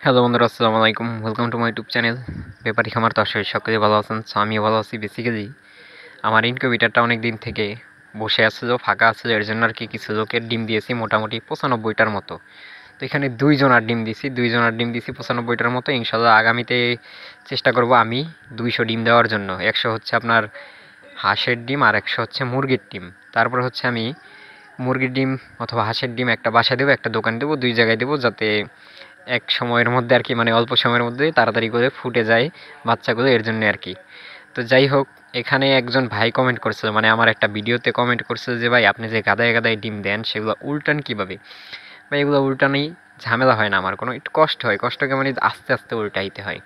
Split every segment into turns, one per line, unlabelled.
Hello বন্ধুরা, আসসালামু আলাইকুম। Welcome to my YouTube channel ব্যাপারী খামার। তো আসলে সকলে ভালো আছেন, সো আমিও ভালো আছি। বেসিক্যালি আমার ইনকিউবেটারটা অনেক দিন থেকে বসে আছিল, ফাঁকা আছিল, এর জন্য আর কি কিছু লোকের ডিম দিয়েছি, মোটামুটি 95টার মতো। তো এখানে দুইজনার ডিম দিয়েছি 95টার মতো। ইনশাল্লাহ আগামীতে চেষ্টা করব আমি 200 ডিম দেওয়ার জন্য। 100 হচ্ছে আপনার হাঁসের ডিম আর 100 হচ্ছে মুরগির ডিম। তারপর হচ্ছে আমি মুরগির ডিম অথবা হাঁসের ডিম একটা বাসায় দেবো, একটা দোকান দেবো, দুই জায়গায় দেবো, যাতে এক সময়ের মধ্যে আর কি, মানে অল্প সময়ের মধ্যে তাড়াতাড়ি করে ফুটে যায় বাচ্চাগুলো, এর জন্য আর কি। তো যাই হোক, এখানে একজন ভাই কমেন্ট করছিল, মানে আমার একটা ভিডিওতে কমেন্ট করছিল যে ভাই আপনি যে গাদায় গাদায় ডিম দেন সেগুলো উল্টান কিভাবে। ভাই এগুলো উল্টানেই ঝামেলা হয় না, আমার কোনো একটু কষ্ট হয়, কষ্টকে মানে আস্তে আস্তে উল্টাইতে হয়,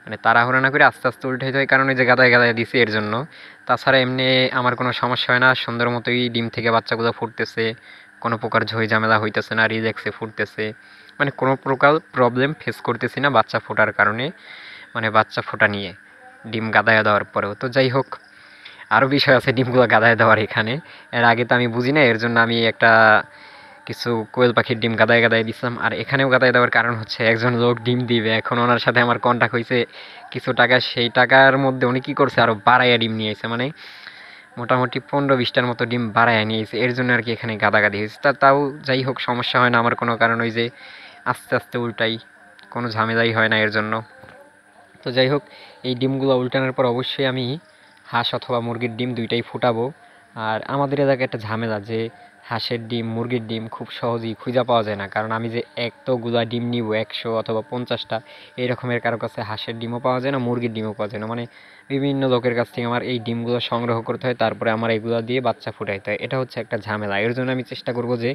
মানে তাড়াহুড়া না করে আস্তে আস্তে উল্টাইতে হয়, কারণ ওই যে গাদায় গাদায় দিছি এর জন্য। তাছাড়া এমনি আমার কোনো সমস্যা হয় না, সুন্দর মতোই ডিম থেকে বাচ্চাগুলো ফুটতেছে, কোনো প্রকার ঝই ঝামেলা হইতেছে না, রিল্যাক্সে ফুটতেছে, মানে কোনো প্রকার প্রবলেম ফেস করতেছি না বাচ্চা ফোটার কারণে, মানে বাচ্চা ফোটা নিয়ে ডিম গাদায় দেওয়ার পরেও। তো যাই হোক, আরও বিষয় আছে ডিমগুলো গাদায় দেওয়ার এখানে। এর আগে তো আমি বুঝি না, এর জন্য আমি একটা কিছু কোয়েল পাখির ডিম গাদায় গাদায় দিছিলাম। আর এখানেও গাদায় দেওয়ার কারণ হচ্ছে একজন লোক ডিম দিবে, এখন ওনার সাথে আমার কন্টাক্ট হয়েছে কিছু টাকা, সেই টাকার মধ্যে উনি কী করছে আরও বাড়াইয়া ডিম নিয়ে এসে, মানে মোটামুটি 15-20টার মতো ডিম বাড়াইয়া নিয়েছে, এর জন্য আর কি এখানে গাদাগাদি হয়েছে। তাও যাই হোক, সমস্যা হয় না আমার কোনো, কারণ ওই যে আস্তে আস্তে উল্টাই, কোনো ঝামেলাই হয় না এর জন্য। তো যাই হোক, এই ডিমগুলো উল্টানোর পর অবশ্যই আমি হাঁস অথবা মুরগির ডিম দুইটাই ফুটাবো। আর আমাদের এলাকায় একটা ঝামেলা যে হাঁসের ডিম মুরগির ডিম খুব সহজেই খুঁজে পাওয়া যায় না, কারণ আমি যে এতগুলা ডিম নিব 100 অথবা 50টা, এই রকমের কারো কাছে হাঁসের ডিমও পাওয়া যায় না, মুরগির ডিমও পাওয়া যায় না, মানে বিভিন্ন লোকের কাছ থেকে আমার এই ডিমগুলো সংগ্রহ করতে হয়, তারপরে আমার এগুলো দিয়ে বাচ্চা ফুটাইতে হয়। এটা হচ্ছে একটা ঝামেলা। এর জন্য আমি চেষ্টা করব যে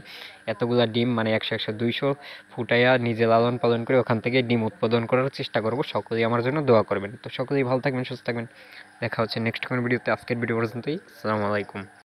এতগুলা ডিম, মানে 100-100-200 ফুটাইয়া নিজে লালন পালন করে ওখান থেকে ডিম উৎপাদন করার চেষ্টা করব। সকলেই আমার জন্য দোয়া করবেন। তো সকলেই ভালো থাকবেন, সুস্থ থাকবেন। দেখা হচ্ছে নেক্সট কোনো ভিডিওতে। আজকের ভিডিও পর্যন্তই। আসসালামু আলাইকুম।